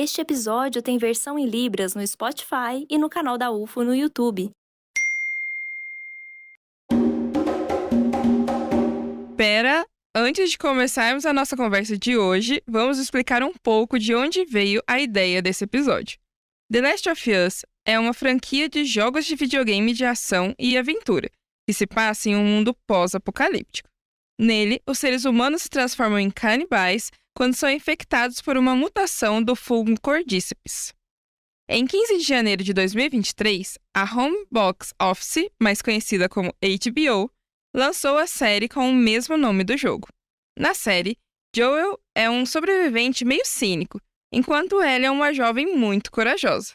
Este episódio tem versão em Libras no Spotify e no canal da UFO no YouTube. Pera, antes de começarmos a nossa conversa de hoje, vamos explicar um pouco de onde veio a ideia desse episódio. The Last of Us é uma franquia de jogos de videogame de ação e aventura, que se passa em um mundo pós-apocalíptico. Nele, os seres humanos se transformam em canibais quando são infectados por uma mutação do fungo Cordyceps. Em 15 de janeiro de 2023, a Home Box Office, mais conhecida como HBO, lançou a série com o mesmo nome do jogo. Na série, Joel é um sobrevivente meio cínico, enquanto Ellie é uma jovem muito corajosa.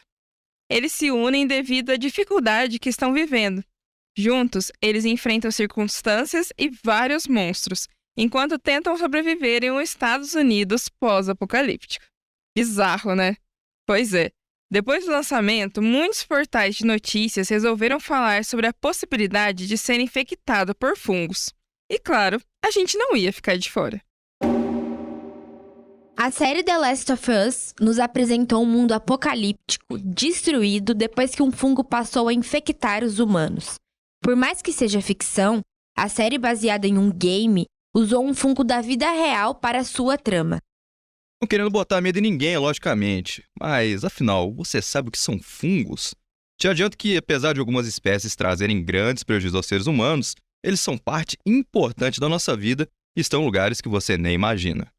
Eles se unem devido à dificuldade que estão vivendo. Juntos, eles enfrentam circunstâncias e vários monstros, enquanto tentam sobreviver em um Estados Unidos pós-apocalíptico. Bizarro, né? Pois é. Depois do lançamento, muitos portais de notícias resolveram falar sobre a possibilidade de ser infectado por fungos. E claro, a gente não ia ficar de fora. A série The Last of Us nos apresentou um mundo apocalíptico, destruído depois que um fungo passou a infectar os humanos. Por mais que seja ficção, a série baseada em um game usou um fungo da vida real para sua trama. Não querendo botar medo em ninguém, logicamente, mas afinal, você sabe o que são fungos? Te adianto que, apesar de algumas espécies trazerem grandes prejuízos aos seres humanos, eles são parte importante da nossa vida e estão em lugares que você nem imagina.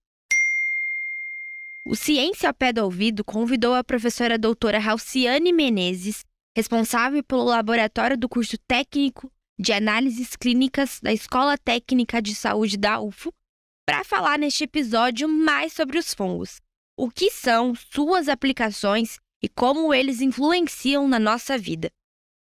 O Ciência ao Pé do Ouvido convidou a professora doutora Halciane Menezes, responsável pelo laboratório do curso técnico de análises clínicas da Escola Técnica de Saúde da UFO, para falar neste episódio mais sobre os fungos, o que são, suas aplicações e como eles influenciam na nossa vida.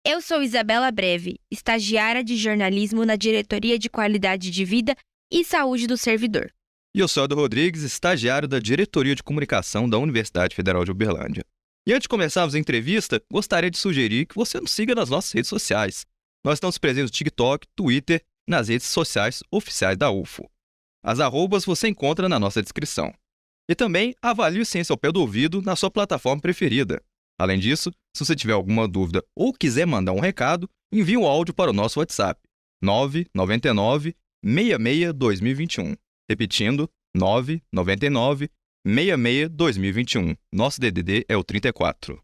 Eu sou Isabela Breve, estagiária de jornalismo na Diretoria de Qualidade de Vida e Saúde do Servidor. E eu sou Aldo Rodrigues, estagiário da Diretoria de Comunicação da Universidade Federal de Uberlândia. E antes de começarmos a entrevista, gostaria de sugerir que você nos siga nas nossas redes sociais. Nós estamos presentes no TikTok, Twitter e nas redes sociais oficiais da UFO. As arrobas você encontra na nossa descrição. E também avalie o Ciência ao Pé do Ouvido na sua plataforma preferida. Além disso, se você tiver alguma dúvida ou quiser mandar um recado, envie um áudio para o nosso WhatsApp, 999 66 2021. Repetindo, 999 66 2021. Nosso DDD é o 34.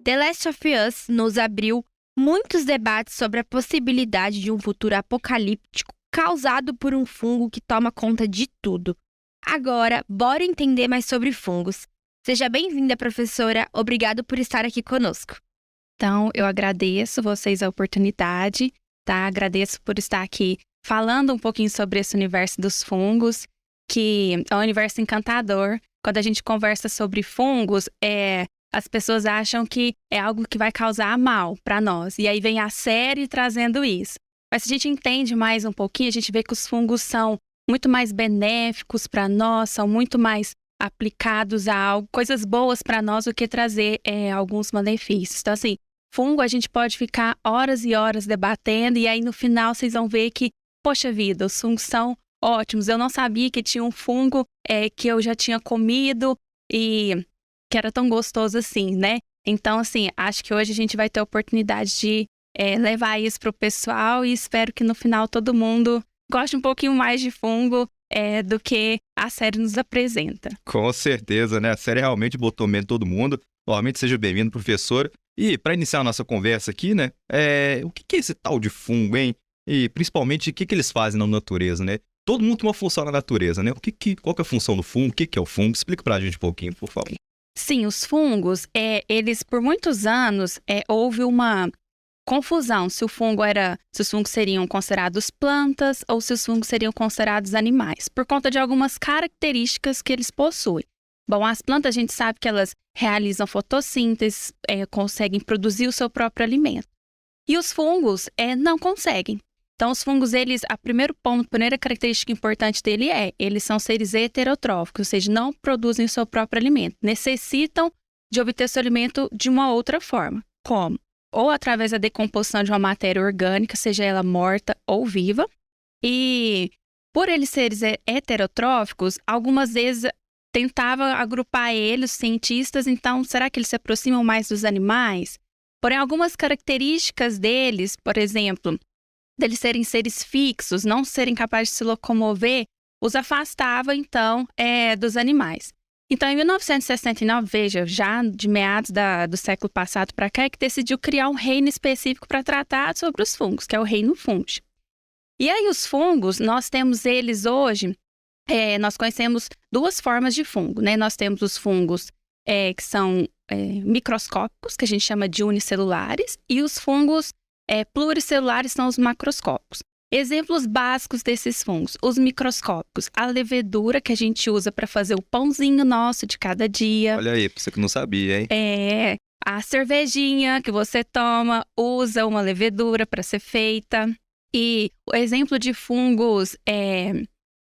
The Last of Us nos abriu muitos debates sobre a possibilidade de um futuro apocalíptico causado por um fungo que toma conta de tudo. Agora, bora entender mais sobre fungos. Seja bem-vinda, professora. Obrigado por estar aqui conosco. Então, eu agradeço vocês a oportunidade, tá? Agradeço por estar aqui falando um pouquinho sobre esse universo dos fungos, que é um universo encantador. Quando a gente conversa sobre fungos, as pessoas acham que é algo que vai causar mal para nós. E aí vem a série trazendo isso. Mas se a gente entende mais um pouquinho, a gente vê que os fungos são muito mais benéficos para nós, são muito mais aplicados a algo, coisas boas para nós do que trazer alguns malefícios. Então, assim, fungo a gente pode ficar horas e horas debatendo e aí no final vocês vão ver que, poxa vida, os fungos são ótimos. Eu não sabia que tinha um fungo que eu já tinha comido e que era tão gostoso assim, né? Então, assim, acho que hoje a gente vai ter a oportunidade de levar isso pro pessoal e espero que no final todo mundo goste um pouquinho mais de fungo do que a série nos apresenta. Com certeza, né? A série realmente botou medo em todo mundo. Novamente, seja bem-vindo, professora. E para iniciar a nossa conversa aqui, né? O que é esse tal de fungo, hein? E principalmente, o que eles fazem na natureza, né? Todo mundo tem uma função na natureza, né? Qual que é a função do fungo? O que é o fungo? Explica pra gente um pouquinho, por favor. Sim, os fungos, eles por muitos anos houve uma confusão se os fungos seriam considerados plantas ou se os fungos seriam considerados animais, por conta de algumas características que eles possuem. Bom, as plantas a gente sabe que elas realizam fotossíntese, conseguem produzir o seu próprio alimento. E os fungos não conseguem. Então, os fungos, a primeira característica importante dele eles são seres heterotróficos, ou seja, não produzem o seu próprio alimento. Necessitam de obter seu alimento de uma outra forma. Como? ou através da decomposição de uma matéria orgânica, seja ela morta ou viva. E por eles serem heterotróficos, algumas vezes tentava agrupar eles, os cientistas, então será que eles se aproximam mais dos animais? Porém, algumas características deles, por exemplo, deles serem seres fixos, não serem capazes de se locomover, os afastava, então, dos animais. Então, em 1969, veja, já de meados do século passado para cá, é que decidiu criar um reino específico para tratar sobre os fungos, que é o reino fungi. E aí, os fungos, nós temos eles hoje, nós conhecemos duas formas de fungo, né? Nós temos os fungos que são microscópicos, que a gente chama de unicelulares, e os fungos pluricelulares são os macroscópicos. Exemplos básicos desses fungos, os microscópicos, a levedura que a gente usa para fazer o pãozinho nosso de cada dia. Olha aí, pra você que não sabia, hein? A cervejinha que você toma usa uma levedura para ser feita. E o exemplo de fungos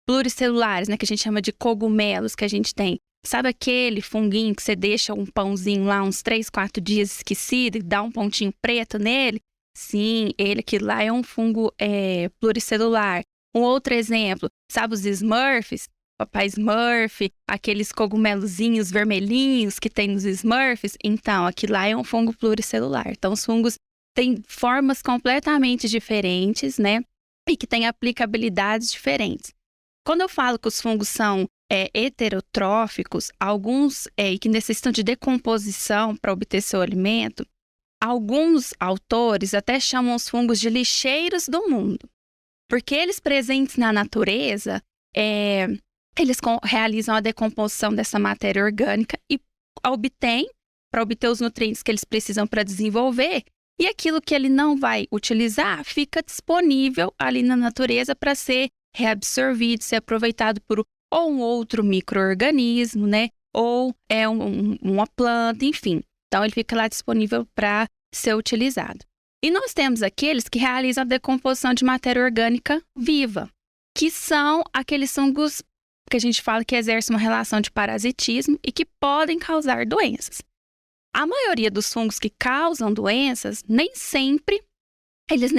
pluricelulares, né, que a gente chama de cogumelos que a gente tem. Sabe aquele funguinho que você deixa um pãozinho lá uns 3, 4 dias esquecido e dá um pontinho preto nele? Sim, que lá é um fungo pluricelular. Um outro exemplo, sabe os Smurfs? Papai Smurf, aqueles cogumelozinhos vermelhinhos que tem nos Smurfs? Então, aqui lá é um fungo pluricelular. Então, os fungos têm formas completamente diferentes, né? E que têm aplicabilidades diferentes. Quando eu falo que os fungos são heterotróficos, alguns que necessitam de decomposição para obter seu alimento, alguns autores até chamam os fungos de lixeiros do mundo. Porque eles presentes na natureza, eles realizam a decomposição dessa matéria orgânica e obtêm, para obter os nutrientes que eles precisam para desenvolver, e aquilo que ele não vai utilizar fica disponível ali na natureza para ser reabsorvido, ser aproveitado por ou um outro micro-organismo, né? Ou uma planta, enfim. Então, ele fica lá disponível para ser utilizado. E nós temos aqueles que realizam a decomposição de matéria orgânica viva, que são aqueles fungos que a gente fala que exercem uma relação de parasitismo e que podem causar doenças. A maioria dos fungos que causam doenças, nem sempre eles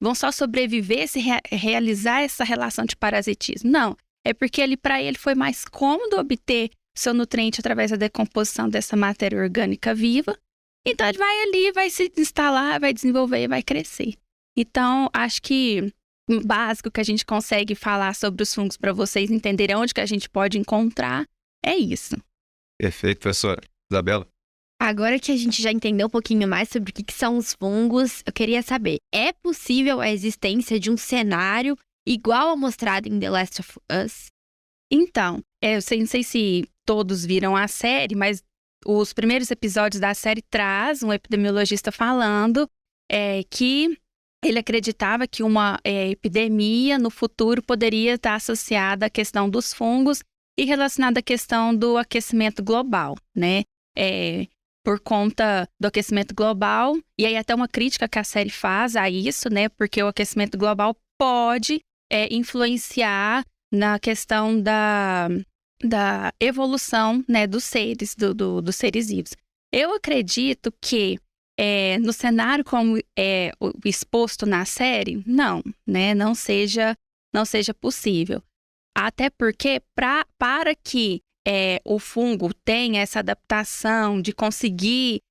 vão só sobreviver se realizar essa relação de parasitismo. Não, é porque para ele foi mais cômodo obter seu nutriente através da decomposição dessa matéria orgânica viva. Então, ele vai ali, vai se instalar, vai desenvolver e vai crescer. Então, acho que o básico que a gente consegue falar sobre os fungos para vocês entenderem onde que a gente pode encontrar é isso. Perfeito, professora. Isabela? Agora que a gente já entendeu um pouquinho mais sobre o que são os fungos, eu queria saber, é possível a existência de um cenário igual ao mostrado em The Last of Us? Então, eu não sei se todos viram a série, mas os primeiros episódios da série traz um epidemiologista falando que ele acreditava que uma epidemia no futuro poderia estar associada à questão dos fungos e relacionada à questão do aquecimento global, né? Por conta do aquecimento global, e aí até uma crítica que a série faz a isso, né? Porque o aquecimento global pode influenciar na questão da evolução, né, dos seres, dos seres vivos. Eu acredito que no cenário como é exposto na série, não, né? Não seja possível. Até porque para que o fungo tenha essa adaptação de conseguir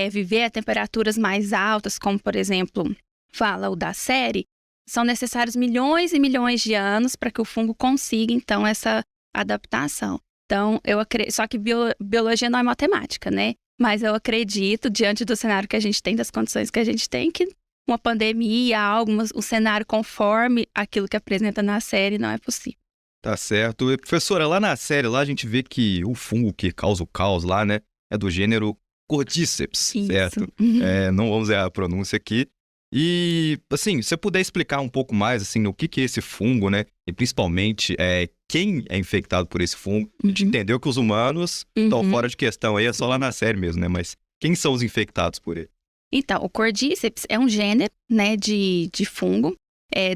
viver a temperaturas mais altas, como, por exemplo, fala o da série, são necessários milhões e milhões de anos para que o fungo consiga, então, essa adaptação. Então, eu acredito, só que biologia não é matemática, né? Mas eu acredito, diante do cenário que a gente tem, das condições que a gente tem, que uma pandemia, um cenário conforme aquilo que apresenta na série não é possível. Tá certo. E, professora, lá na série, lá a gente vê que o fungo que causa o caos lá, né, é do gênero Cordyceps, Isso. certo? Não vamos errar a pronúncia aqui. E, assim, se você puder explicar um pouco mais, assim, o que é esse fungo, né? E, principalmente, quem é infectado por esse fungo. A gente entendeu que os humanos estão fora de questão aí, é só lá na série mesmo, né? Mas quem são os infectados por ele? Então, o Cordyceps é um gênero, né, de fungo,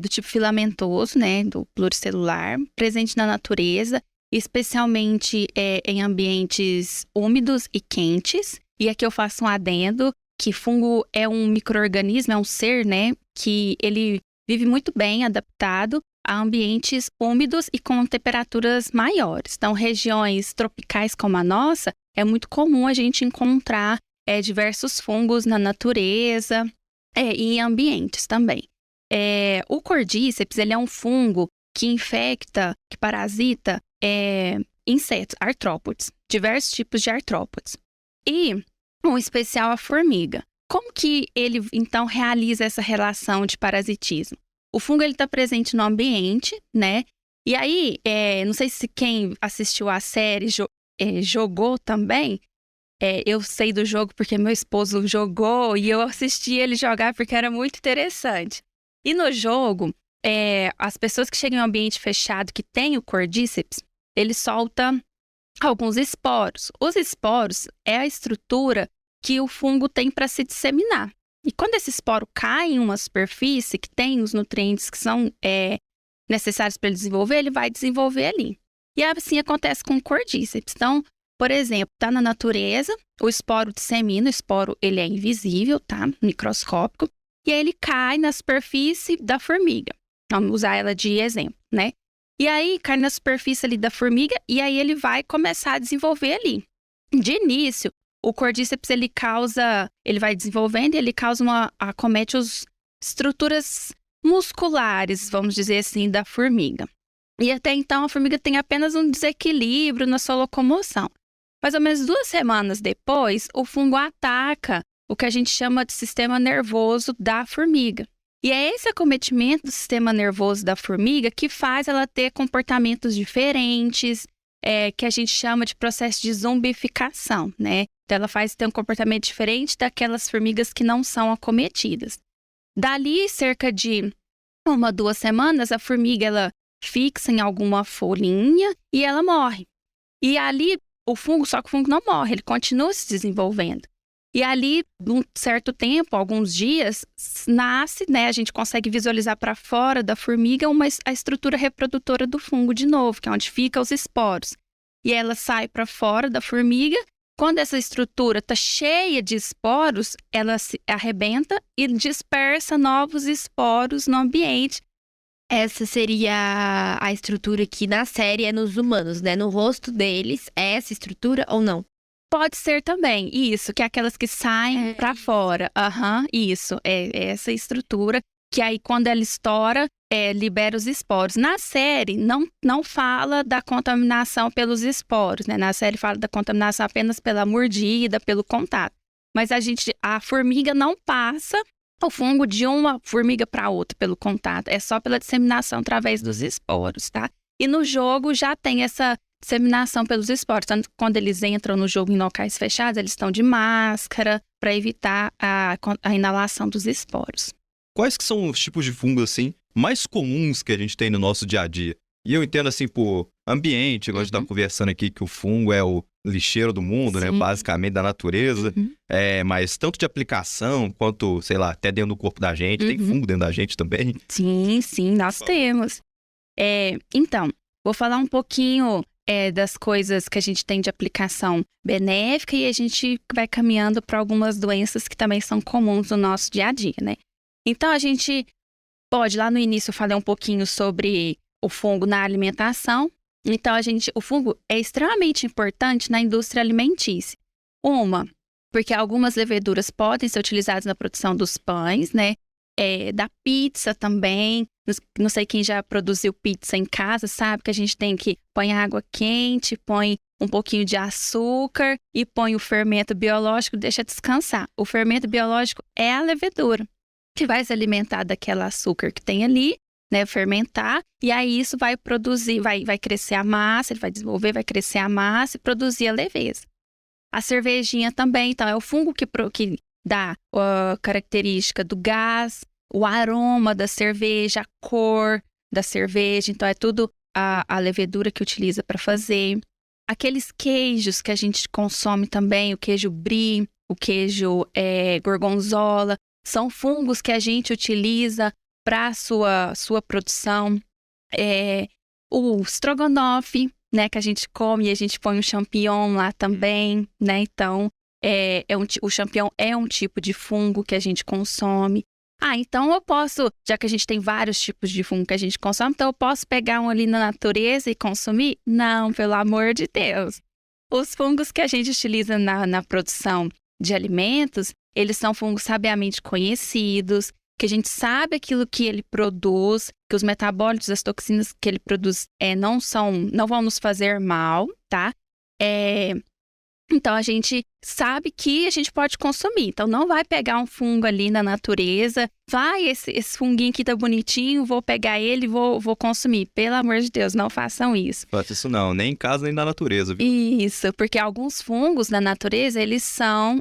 do tipo filamentoso, né, do pluricelular, presente na natureza, especialmente em ambientes úmidos e quentes. E aqui eu faço um adendo, que fungo é um micro-organismo, é um ser, né, que ele vive muito bem adaptado a ambientes úmidos e com temperaturas maiores. Então, regiões tropicais como a nossa, é muito comum a gente encontrar diversos fungos na natureza e em ambientes também. O Cordyceps, ele é um fungo que infecta, que parasita insetos, artrópodes, diversos tipos de artrópodes. E, em especial, a formiga. Como que ele, então, realiza essa relação de parasitismo? O fungo está presente no ambiente, né? E aí, não sei se quem assistiu a série jogou também. Eu sei do jogo porque meu esposo jogou e eu assisti ele jogar porque era muito interessante. E no jogo, as pessoas que chegam em um ambiente fechado que tem o Cordyceps, ele solta alguns esporos. Os esporos é a estrutura que o fungo tem para se disseminar. E quando esse esporo cai em uma superfície que tem os nutrientes que são necessários para ele desenvolver, ele vai desenvolver ali. E assim acontece com o Cordyceps. Então, por exemplo, está na natureza, o esporo dissemina, o esporo ele é invisível, tá? Microscópico, e aí ele cai na superfície da formiga. Vamos usar ela de exemplo, né? E aí cai na superfície ali da formiga e aí ele vai começar a desenvolver ali. De início, o Cordyceps ele vai desenvolvendo e ele acomete as estruturas musculares, vamos dizer assim, da formiga. E até então a formiga tem apenas um desequilíbrio na sua locomoção. Mais ou menos 2 semanas depois, o fungo ataca o que a gente chama de sistema nervoso da formiga. E é esse acometimento do sistema nervoso da formiga que faz ela ter comportamentos diferentes, que a gente chama de processo de zumbificação, né? Então, ela faz ter um comportamento diferente daquelas formigas que não são acometidas. Dali, cerca de 1 a 2 semanas, a formiga ela fixa em alguma folhinha e ela morre. E ali, só que o fungo não morre, ele continua se desenvolvendo. E ali, um certo tempo, alguns dias, nasce, né? A gente consegue visualizar para fora da formiga a estrutura reprodutora do fungo de novo, que é onde ficam os esporos. E ela sai para fora da formiga. Quando essa estrutura está cheia de esporos, ela se arrebenta e dispersa novos esporos no ambiente. Essa seria a estrutura que na série é nos humanos, né? No rosto deles, é essa estrutura ou não? Pode ser também, isso, que é aquelas que saem para fora. Isso, é essa estrutura que aí quando ela estoura, libera os esporos. Na série, não fala da contaminação pelos esporos, né? Na série fala da contaminação apenas pela mordida, pelo contato. Mas a formiga não passa o fungo de uma formiga para outra pelo contato. É só pela disseminação através dos esporos, tá? E no jogo já tem essa disseminação pelos esporos. Tanto que quando eles entram no jogo em locais fechados, eles estão de máscara para evitar a inalação dos esporos. Quais que são os tipos de fungos, assim, mais comuns que a gente tem no nosso dia a dia? E eu entendo, assim, por ambiente, igual a gente tá conversando aqui, que o fungo é o lixeiro do mundo, né? Basicamente, da natureza. Mas tanto de aplicação, quanto, sei lá, até dentro do corpo da gente. Tem fungo dentro da gente também? Sim, nós temos. Então, vou falar um pouquinho das coisas que a gente tem de aplicação benéfica e a gente vai caminhando para algumas doenças que também são comuns no nosso dia a dia, né? Então, a gente pode, lá no início, eu falei um pouquinho sobre o fungo na alimentação. Então, o fungo é extremamente importante na indústria alimentícia. Porque algumas leveduras podem ser utilizadas na produção dos pães, né? Da pizza também. Não sei quem já produziu pizza em casa, sabe? Que a gente tem que põe água quente, põe um pouquinho de açúcar e põe o fermento biológico, deixa descansar. O fermento biológico é a levedura, que vai se alimentar daquele açúcar que tem ali, né, fermentar, e aí isso vai produzir, vai crescer a massa, ele vai desenvolver, vai crescer a massa e produzir a leveza. A cervejinha também, então, é o fungo que dá a característica do gás, o aroma da cerveja, a cor da cerveja, então é tudo a levedura que utiliza para fazer. Aqueles queijos que a gente consome também, o queijo brie, o queijo gorgonzola, são fungos que a gente utiliza para a sua produção. O estrogonofe, né, que a gente come e a gente põe um champignon lá também, né? Então, o champignon é um tipo de fungo que a gente consome. Então eu posso, já que a gente tem vários tipos de fungo que a gente consome, então eu posso pegar um ali na natureza e consumir? Não, pelo amor de Deus. Os fungos que a gente utiliza na produção de alimentos, eles são fungos sabiamente conhecidos, que a gente sabe aquilo que ele produz, que os metabólitos, as toxinas que ele produz não vão nos fazer mal, tá? Então, a gente sabe que a gente pode consumir. Então, não vai pegar um fungo ali na natureza. Esse funguinho aqui tá bonitinho, vou pegar ele e vou consumir. Pelo amor de Deus, não façam isso. Faça isso não, nem em casa nem na natureza, viu? Isso, porque alguns fungos na natureza, eles são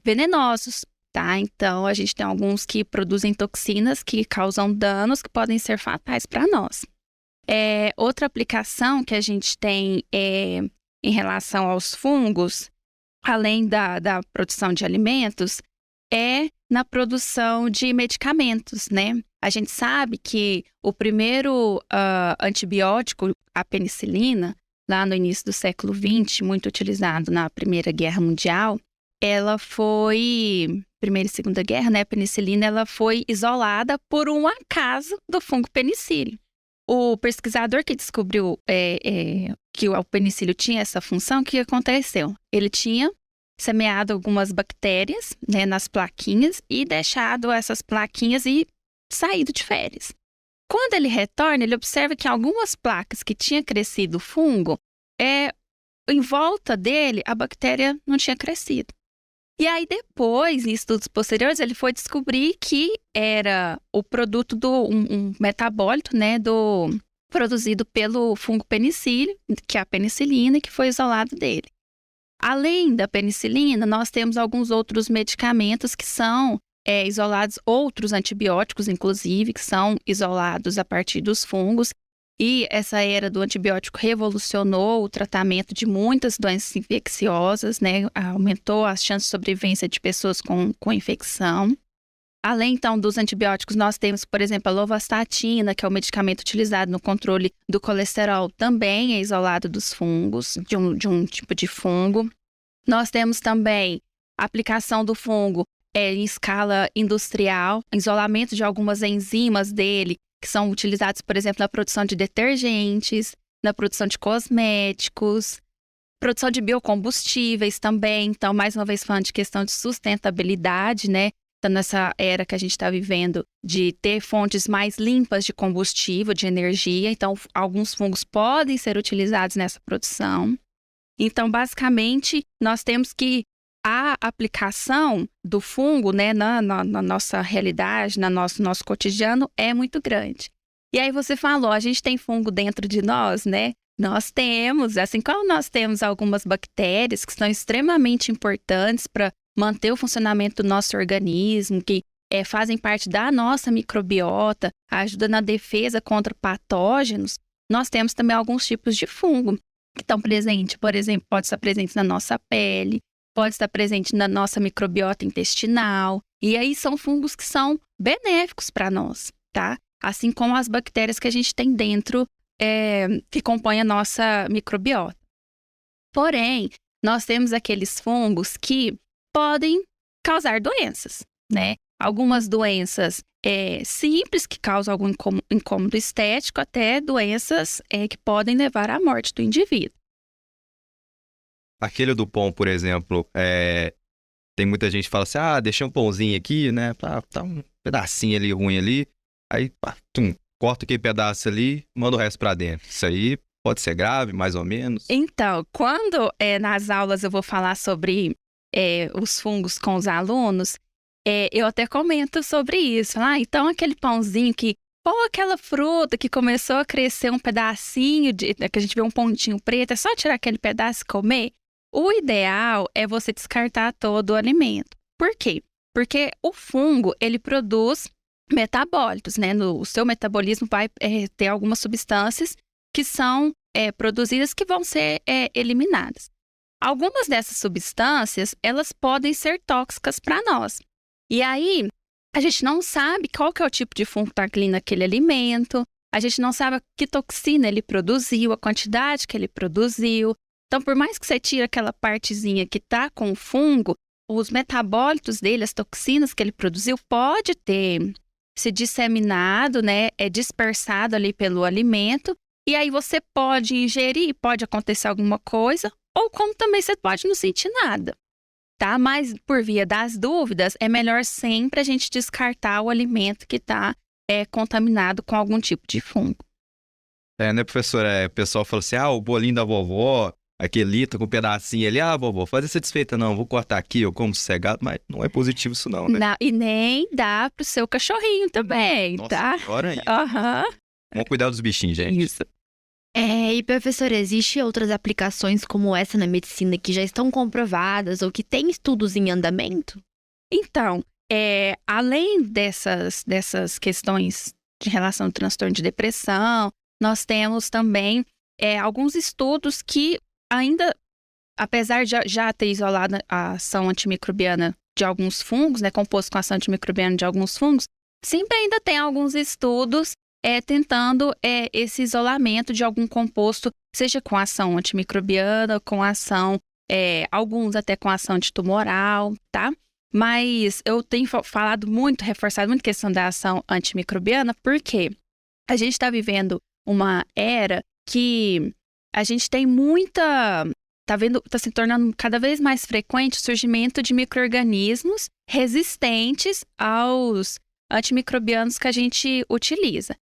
venenosos, tá? Então, a gente tem alguns que produzem toxinas que causam danos que podem ser fatais para nós. Outra aplicação que a gente tem em relação aos fungos, além da produção de alimentos, é na produção de medicamentos, né? A gente sabe que o primeiro antibiótico, a penicilina, lá no início do século XX, muito utilizado na Primeira Guerra Mundial, Primeira e Segunda Guerra, né? A penicilina, ela foi isolada por um acaso do fungo penicílio. O pesquisador que descobriu que o penicílio tinha essa função, o que aconteceu? Ele tinha semeado algumas bactérias, né, nas plaquinhas e deixado essas plaquinhas e saído de férias. Quando ele retorna, ele observa que algumas placas que tinha crescido o fungo, em volta dele, a bactéria não tinha crescido. E aí depois, em estudos posteriores, ele foi descobrir que era o produto um metabólito, né, produzido pelo fungo penicílio, que é a penicilina, que foi isolado dele. Além da penicilina, nós temos alguns outros medicamentos que são isolados, outros antibióticos, inclusive, que são isolados a partir dos fungos. E essa era do antibiótico revolucionou o tratamento de muitas doenças infecciosas, né? Aumentou as chances de sobrevivência de pessoas com infecção. Além, então, dos antibióticos, nós temos, por exemplo, a lovastatina, que é o medicamento utilizado no controle do colesterol, também é isolado dos fungos, de um tipo de fungo. Nós temos também a aplicação do fungo em escala industrial, isolamento de algumas enzimas dele, que são utilizados, por exemplo, na produção de detergentes, na produção de cosméticos, produção de biocombustíveis também. Então, mais uma vez falando de questão de sustentabilidade, né? Então, nessa era que a gente está vivendo de ter fontes mais limpas de combustível, de energia. Então, alguns fungos podem ser utilizados nessa produção. Então, basicamente, nós temos que a aplicação do fungo, né, na nossa realidade, no nosso cotidiano, é muito grande. E aí você falou, a gente tem fungo dentro de nós, né? Nós temos, assim como nós temos algumas bactérias que são extremamente importantes para manter o funcionamento do nosso organismo, que fazem parte da nossa microbiota, ajudam na defesa contra patógenos, nós temos também alguns tipos de fungo que estão presentes, por exemplo, pode estar presente na nossa pele, pode estar presente na nossa microbiota intestinal. E aí são fungos que são benéficos para nós, tá? Assim como as bactérias que a gente tem dentro, que compõem a nossa microbiota. Porém, nós temos aqueles fungos que podem causar doenças, né? Algumas doenças simples, que causam algum incômodo estético, até doenças que podem levar à morte do indivíduo. Aquele do pão, por exemplo, tem muita gente que fala assim, deixei um pãozinho aqui, né, tá um pedacinho ali ruim ali, aí corta aquele pedaço ali, manda o resto pra dentro. Isso aí pode ser grave, mais ou menos? Então, quando nas aulas eu vou falar sobre os fungos com os alunos, eu até comento sobre isso. Então aquele pãozinho ou aquela fruta que começou a crescer um pedacinho, que a gente vê um pontinho preto, é só tirar aquele pedaço e comer? O ideal é você descartar todo o alimento. Por quê? Porque o fungo, ele produz metabólitos, né? O seu metabolismo vai ter algumas substâncias que são produzidas que vão ser eliminadas. Algumas dessas substâncias, elas podem ser tóxicas para nós. E aí, a gente não sabe qual que é o tipo de fungo que está ali naquele alimento, a gente não sabe que toxina ele produziu, a quantidade que ele produziu. Então, por mais que você tire aquela partezinha que tá com o fungo, os metabólitos dele, as toxinas que ele produziu, pode ter se disseminado, né? É dispersado ali pelo alimento. E aí você pode ingerir, pode acontecer alguma coisa, ou como também você pode não sentir nada, tá? Mas por via das dúvidas, é melhor sempre a gente descartar o alimento que está contaminado com algum tipo de fungo. Né, professora? O pessoal fala assim, o bolinho da vovó, aquele litro com um pedacinho ali, vovó, faz essa desfeita não, vou cortar aqui, eu como sossegado, mas não é positivo isso não, né? E nem dá pro seu cachorrinho também, Nossa, tá? pior ainda. Aham. Vamos cuidar dos bichinhos, gente. Isso. E professora, existem outras aplicações como essa na medicina que já estão comprovadas ou que têm estudos em andamento? Então, além dessas questões de relação ao transtorno de depressão, nós temos também alguns estudos que ainda, apesar de já ter isolado a ação antimicrobiana de alguns fungos, né, composto com ação antimicrobiana de alguns fungos, sempre ainda tem alguns estudos tentando esse isolamento de algum composto, seja com ação antimicrobiana, com ação, alguns até com ação antitumoral, tá? Mas eu tenho falado muito, reforçado muito a questão da ação antimicrobiana, porque a gente está vivendo uma era que a gente tem tá se tornando cada vez mais frequente o surgimento de micro-organismos resistentes aos antimicrobianos que a gente utiliza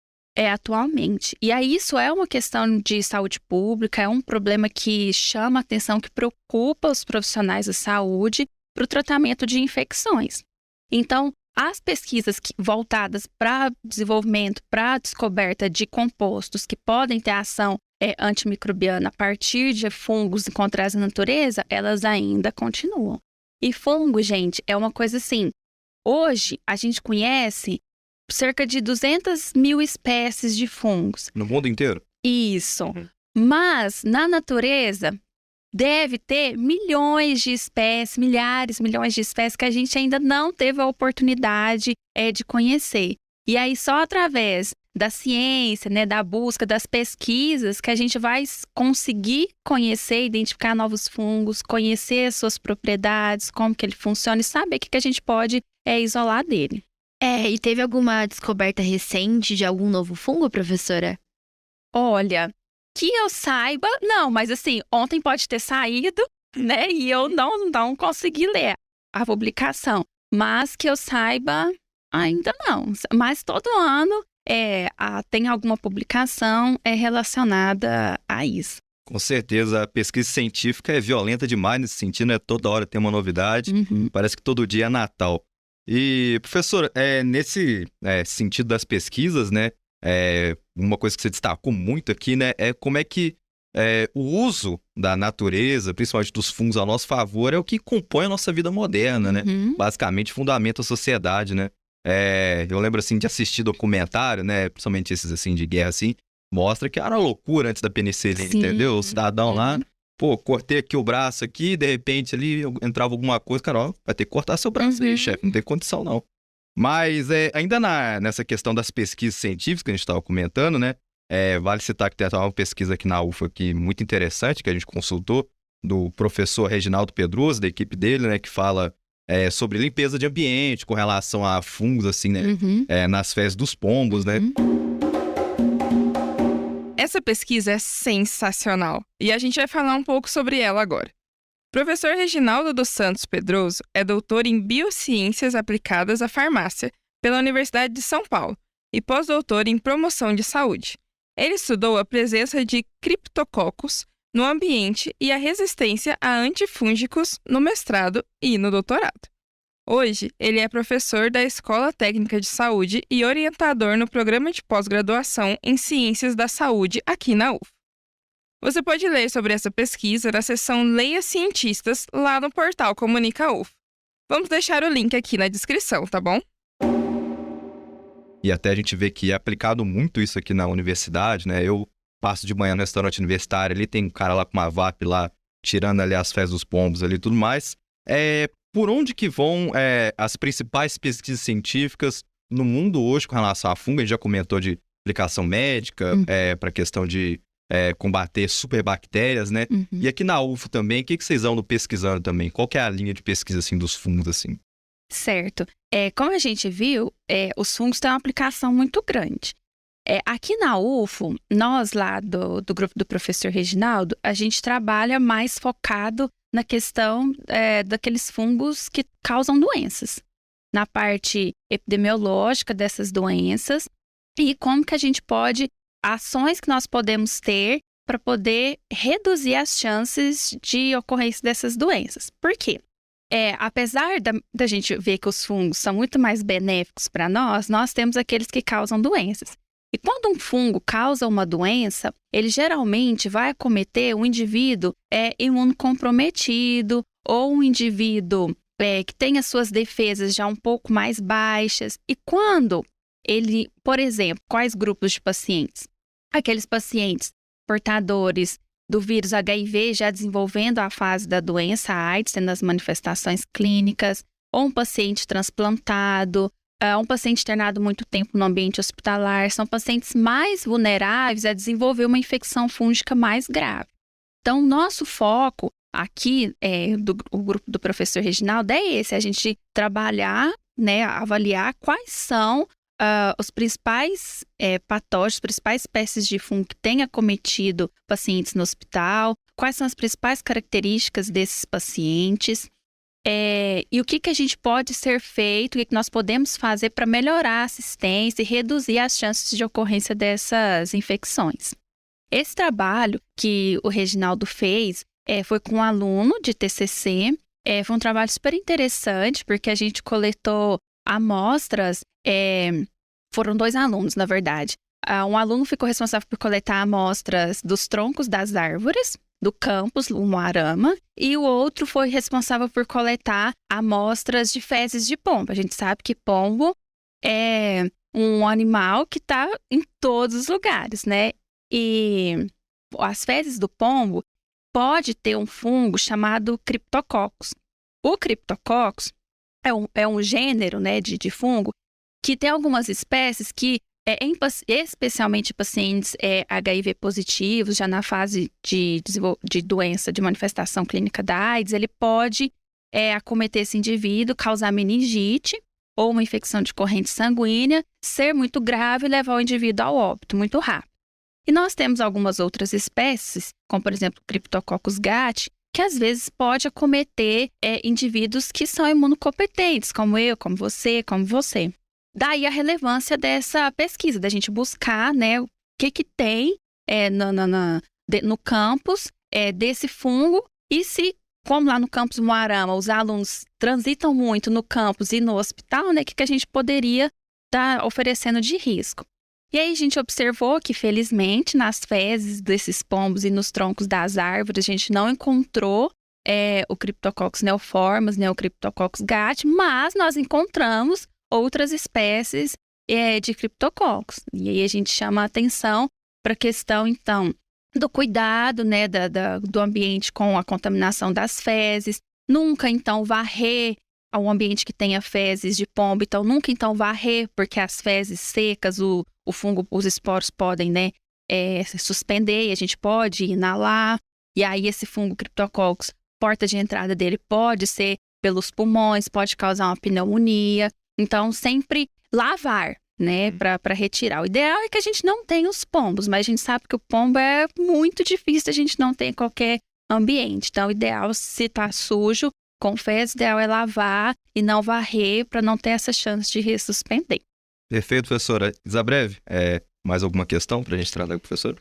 atualmente. E aí isso é uma questão de saúde pública, é um problema que chama a atenção, que preocupa os profissionais da saúde para o tratamento de infecções. Então, as pesquisas voltadas para desenvolvimento, para descoberta de compostos que podem ter ação antimicrobiana a partir de fungos encontrados na natureza, elas ainda continuam. E fungo, gente, é uma coisa assim, hoje a gente conhece cerca de 200 mil espécies de fungos. No mundo inteiro? Isso. Mas, na natureza, deve ter milhões de espécies, milhões de espécies que a gente ainda não teve a oportunidade de conhecer. E aí, só através da ciência, né, da busca, das pesquisas, que a gente vai conseguir conhecer, identificar novos fungos, conhecer as suas propriedades, como que ele funciona e saber o que a gente pode isolar dele. E teve alguma descoberta recente de algum novo fungo, professora? Olha, que eu saiba, não, mas assim, ontem pode ter saído, né, e eu não consegui ler a publicação, mas que eu saiba, ainda não. Mas todo ano tem alguma publicação relacionada a isso. Com certeza, a pesquisa científica é violenta demais nesse sentido, né? Toda hora tem uma novidade, parece que todo dia é Natal. E, professor, nesse sentido das pesquisas, né, uma coisa que você destacou muito aqui, né, é como é que o uso da natureza, principalmente dos fungos a nosso favor, é o que compõe a nossa vida moderna, né? Basicamente fundamenta a sociedade, né? Eu lembro, assim, de assistir documentário, né, principalmente esses, assim, de guerra, assim, mostra que era uma loucura antes da penicilina, entendeu? O cidadão lá, cortei aqui o braço aqui, de repente ali entrava alguma coisa, cara, vai ter que cortar seu braço aí, chefe, não tem condição não. Mas ainda nessa questão das pesquisas científicas que a gente estava comentando, né, vale citar que tem uma pesquisa aqui na UFA aqui, muito interessante, que a gente consultou, do professor Reginaldo Pedroso, da equipe dele, né, que fala sobre limpeza de ambiente com relação a fungos, assim, né, nas fezes dos pombos, né. Essa pesquisa é sensacional e a gente vai falar um pouco sobre ela agora. O professor Reginaldo dos Santos Pedroso é doutor em Biociências Aplicadas à Farmácia pela Universidade de São Paulo e pós-doutor em Promoção de Saúde. Ele estudou a presença de criptococos no ambiente e a resistência a antifúngicos no mestrado e no doutorado. Hoje, ele é professor da Escola Técnica de Saúde e orientador no programa de pós-graduação em Ciências da Saúde aqui na UF. Você pode ler sobre essa pesquisa na seção Leia Cientistas lá no portal Comunica UF. Vamos deixar o link aqui na descrição, tá bom? E até a gente vê que é aplicado muito isso aqui na universidade, né? Eu passo de manhã no restaurante universitário, ali tem um cara lá com uma VAP lá, tirando ali as fezes dos pombos ali e tudo mais. Por onde que vão as principais pesquisas científicas no mundo hoje com relação a fungo? A gente já comentou de aplicação médica, para questão de combater superbactérias, né? Uhum. E aqui na UFO também, o que vocês andam pesquisando também? Qual que é a linha de pesquisa, assim, dos fungos, assim? Certo. Como a gente viu, os fungos têm uma aplicação muito grande. Aqui na UFO, nós lá do grupo do professor Reginaldo, a gente trabalha mais focado na questão daqueles fungos que causam doenças, na parte epidemiológica dessas doenças e como que a gente pode, ações que nós podemos ter para poder reduzir as chances de ocorrência dessas doenças. Por quê? Apesar da gente ver que os fungos são muito mais benéficos para nós temos aqueles que causam doenças. E quando um fungo causa uma doença, ele geralmente vai acometer um indivíduo imunocomprometido ou um indivíduo que tem as suas defesas já um pouco mais baixas. E quando ele, por exemplo, quais grupos de pacientes? Aqueles pacientes portadores do vírus HIV já desenvolvendo a fase da doença AIDS, tendo as manifestações clínicas, ou um paciente transplantado, um paciente internado muito tempo no ambiente hospitalar, são pacientes mais vulneráveis a desenvolver uma infecção fúngica mais grave. Então, nosso foco aqui, o grupo do professor Reginaldo, é esse, a gente trabalhar, né, avaliar quais são os principais patógenos, as principais espécies de fungo que têm acometido pacientes no hospital, quais são as principais características desses pacientes, e o que a gente pode ser feito, o que nós podemos fazer para melhorar a assistência e reduzir as chances de ocorrência dessas infecções. Esse trabalho que o Reginaldo fez foi com um aluno de TCC, foi um trabalho super interessante, porque a gente coletou amostras, foram 2 alunos, na verdade. Um aluno ficou responsável por coletar amostras dos troncos das árvores, do campus Umuarama, e o outro foi responsável por coletar amostras de fezes de pombo. A gente sabe que pombo é um animal que está em todos os lugares, né? E as fezes do pombo pode ter um fungo chamado Cryptococcus. O Cryptococcus é um gênero, né, de fungo que tem algumas espécies que, especialmente pacientes HIV positivos, já na fase de doença, de manifestação clínica da AIDS, ele pode acometer esse indivíduo, causar meningite ou uma infecção de corrente sanguínea, ser muito grave e levar o indivíduo ao óbito muito rápido. E nós temos algumas outras espécies, como por exemplo o Cryptococcus gat, que às vezes pode acometer indivíduos que são imunocompetentes, como eu, como você, como você. Daí a relevância dessa pesquisa, da gente buscar, né, o que tem no campus desse fungo e se, como lá no campus Umuarama, os alunos transitam muito no campus e no hospital, né, o que a gente poderia estar oferecendo de risco. E aí a gente observou que, felizmente, nas fezes desses pombos e nos troncos das árvores, a gente não encontrou o Cryptococcus neoformans, né, o Cryptococcus gat, mas nós encontramos outras espécies de Cryptococcus. E aí a gente chama a atenção para a questão, então, do cuidado, né, do ambiente com a contaminação das fezes. Nunca, então, varrer ao ambiente que tenha fezes de pombo. Então, nunca, então, varrer, porque as fezes secas, o fungo, os esporos podem, né, se suspender e a gente pode inalar. E aí esse fungo Cryptococcus, porta de entrada dele pode ser pelos pulmões, pode causar uma pneumonia. Então, sempre lavar, né, para retirar. O ideal é que a gente não tenha os pombos, mas a gente sabe que o pombo é muito difícil a gente não ter em qualquer ambiente. Então, o ideal, se tá sujo, com fezes, o ideal é lavar e não varrer para não ter essa chance de ressuspender. Perfeito, professora. Isabreve, mais alguma questão para a gente tratar com o professor?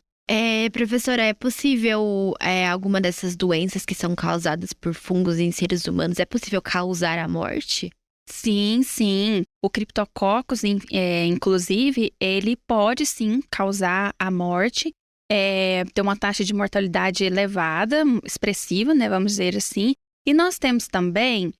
Professora, é possível alguma dessas doenças que são causadas por fungos em seres humanos, é possível causar a morte? Sim, sim. O Cryptococcus, inclusive, ele pode sim causar a morte, ter uma taxa de mortalidade elevada, expressiva, né, vamos dizer assim. E nós temos também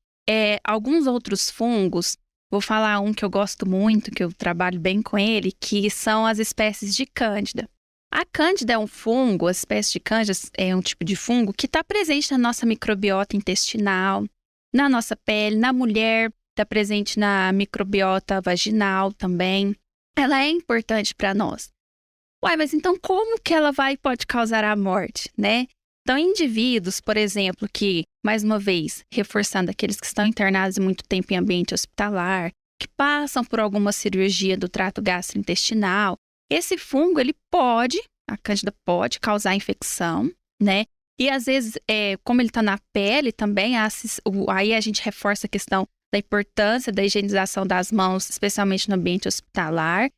alguns outros fungos, vou falar um que eu gosto muito, que eu trabalho bem com ele, que são as espécies de Cândida. A Cândida é um fungo, a espécie de Cândida é um tipo de fungo que está presente na nossa microbiota intestinal, na nossa pele, na mulher, está presente na microbiota vaginal também. Ela é importante para nós. Uai, mas então como que ela pode causar a morte, né? Então, indivíduos, por exemplo, que, mais uma vez, reforçando aqueles que estão internados muito tempo em ambiente hospitalar, que passam por alguma cirurgia do trato gastrointestinal, esse fungo, a cândida pode causar infecção, né? E às vezes, como ele está na pele também, aí a gente reforça a questão da importância da higienização das mãos, especialmente no ambiente hospitalar,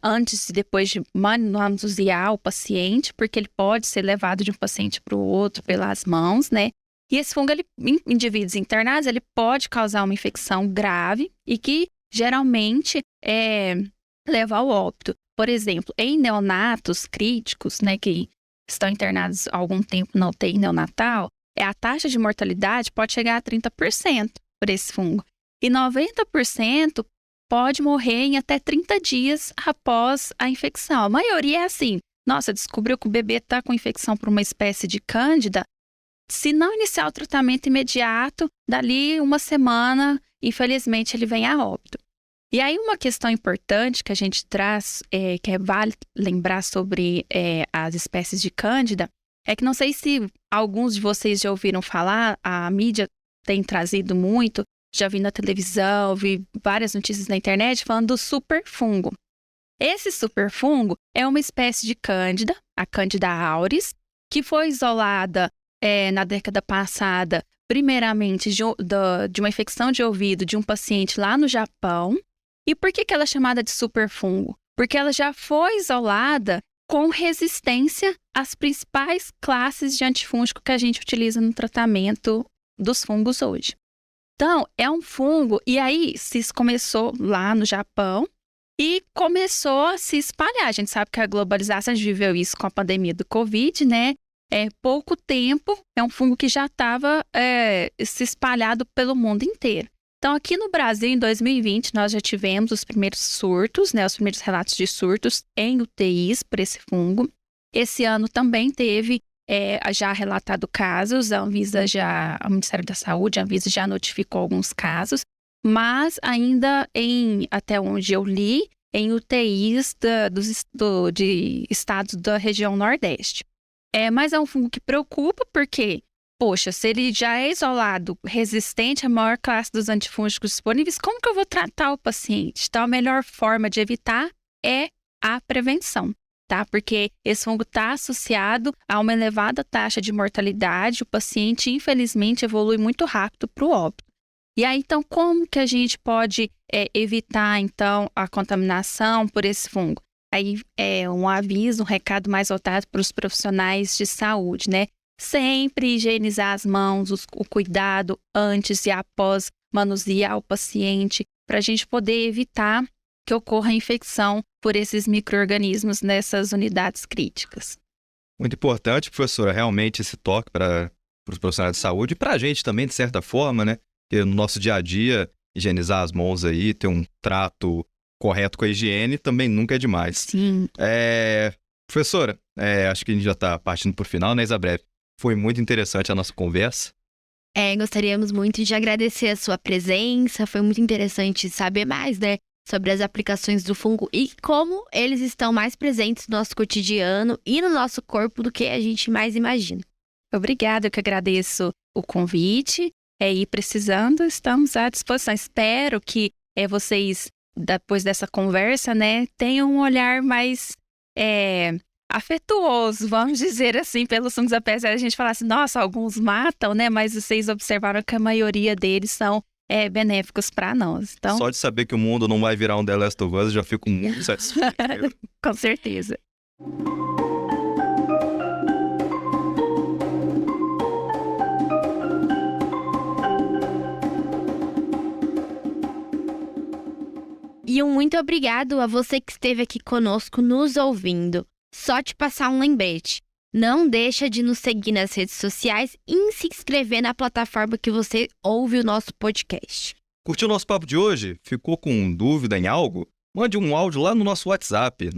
antes e depois de manusear o paciente, porque ele pode ser levado de um paciente para o outro pelas mãos, né? E esse fungo, em indivíduos internados, ele pode causar uma infecção grave e que geralmente leva ao óbito. Por exemplo, em neonatos críticos, né, que estão internados há algum tempo na UTI neonatal, a taxa de mortalidade pode chegar a 30% por esse fungo. E 90% pode morrer em até 30 dias após a infecção. A maioria é assim, nossa, descobriu que o bebê está com infecção por uma espécie de cândida, se não iniciar o tratamento imediato, dali uma semana, infelizmente, ele vem a óbito. E aí uma questão importante que a gente traz, que vale lembrar sobre as espécies de cândida, é que não sei se alguns de vocês já ouviram falar, a mídia tem trazido muito, já vi na televisão, vi várias notícias na internet falando do superfungo. Esse superfungo é uma espécie de cândida, a Candida auris, que foi isolada na década passada, primeiramente de uma infecção de ouvido de um paciente lá no Japão. E por que ela é chamada de superfungo? Porque ela já foi isolada com resistência às principais classes de antifúngico que a gente utiliza no tratamento dos fungos hoje. Então, é um fungo, e aí se começou lá no Japão e começou a se espalhar. A gente sabe que a globalização, a gente viveu isso com a pandemia do Covid, né? Pouco tempo, é um fungo que já estava se espalhado pelo mundo inteiro. Então, aqui no Brasil, em 2020, nós já tivemos os primeiros surtos, né, os primeiros relatos de surtos em UTIs por esse fungo. Esse ano também teve já relatado casos, o Ministério da Saúde, a Anvisa já notificou alguns casos, mas ainda até onde eu li, em UTIs de estados da região Nordeste. Mas é um fungo que preocupa porque, poxa, se ele já é isolado, resistente à maior classe dos antifúngicos disponíveis, como que eu vou tratar o paciente? Então, a melhor forma de evitar é a prevenção, tá? Porque esse fungo está associado a uma elevada taxa de mortalidade, o paciente, infelizmente, evolui muito rápido para o óbito. E aí, então, como que a gente pode evitar, então, a contaminação por esse fungo? Aí é um aviso, um recado mais voltado para os profissionais de saúde, né? Sempre higienizar as mãos, o cuidado antes e após manusear o paciente, para a gente poder evitar que ocorra infecção por esses micro-organismos nessas unidades críticas. Muito importante, professora, realmente esse toque para os profissionais de saúde e para a gente também, de certa forma, né? Porque no nosso dia a dia, higienizar as mãos aí, ter um trato correto com a higiene também nunca é demais. Sim. Professora, acho que a gente já está partindo para o final, né, Isabelle? Foi muito interessante a nossa conversa. Gostaríamos muito de agradecer a sua presença. Foi muito interessante saber mais, né, sobre as aplicações do fungo e como eles estão mais presentes no nosso cotidiano e no nosso corpo do que a gente mais imagina. Obrigada, eu que agradeço o convite. E precisando, estamos à disposição. Espero que vocês, depois dessa conversa, né, tenham um olhar mais afetuoso, vamos dizer assim, pelos fungos, apesar de a gente falar assim, nossa, alguns matam, né, mas vocês observaram que a maioria deles são benéficos para nós. Então, só de saber que o mundo não vai virar um The Last of Us, eu já fico muito satisfeito. Com certeza. E um muito obrigado a você que esteve aqui conosco nos ouvindo. Só te passar um lembrete. Não deixa de nos seguir nas redes sociais e se inscrever na plataforma que você ouve o nosso podcast. Curtiu o nosso papo de hoje? Ficou com dúvida em algo? Mande um áudio lá no nosso WhatsApp,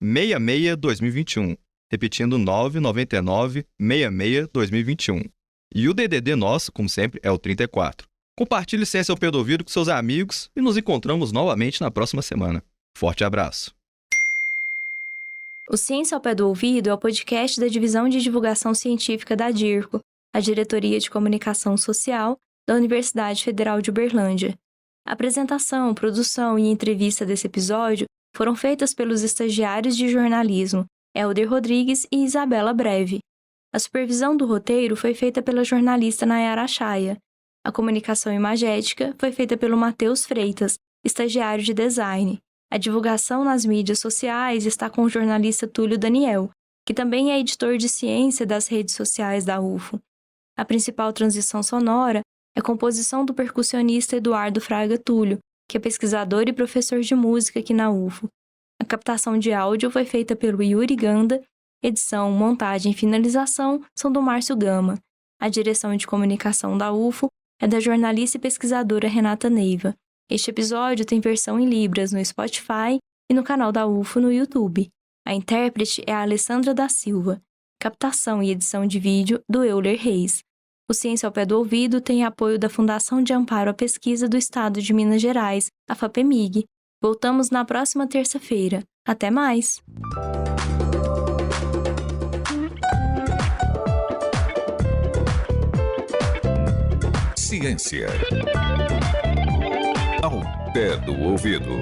999-66-2021. Repetindo, 999-66-2021. E o DDD nosso, como sempre, é o 34. Compartilhe sem seu pé do ouvido com seus amigos e nos encontramos novamente na próxima semana. Forte abraço! O Ciência ao Pé do Ouvido é o podcast da Divisão de Divulgação Científica da DIRCO, a Diretoria de Comunicação Social da Universidade Federal de Uberlândia. A apresentação, produção e entrevista desse episódio foram feitas pelos estagiários de jornalismo Helder Rodrigues e Isabela Breve. A supervisão do roteiro foi feita pela jornalista Nayara Chaia. A comunicação imagética foi feita pelo Matheus Freitas, estagiário de design. A divulgação nas mídias sociais está com o jornalista Túlio Daniel, que também é editor de ciência das redes sociais da UFO. A principal transição sonora é a composição do percussionista Eduardo Fraga Túlio, que é pesquisador e professor de música aqui na UFO. A captação de áudio foi feita pelo Yuri Ganda, edição, montagem e finalização são do Márcio Gama. A direção de comunicação da UFO é da jornalista e pesquisadora Renata Neiva. Este episódio tem versão em Libras no Spotify e no canal da UFO no YouTube. A intérprete é a Alessandra da Silva. Captação e edição de vídeo do Euler Reis. O Ciência ao Pé do Ouvido tem apoio da Fundação de Amparo à Pesquisa do Estado de Minas Gerais, a FAPEMIG. Voltamos na próxima terça-feira. Até mais! Ciência ao pé do ouvido.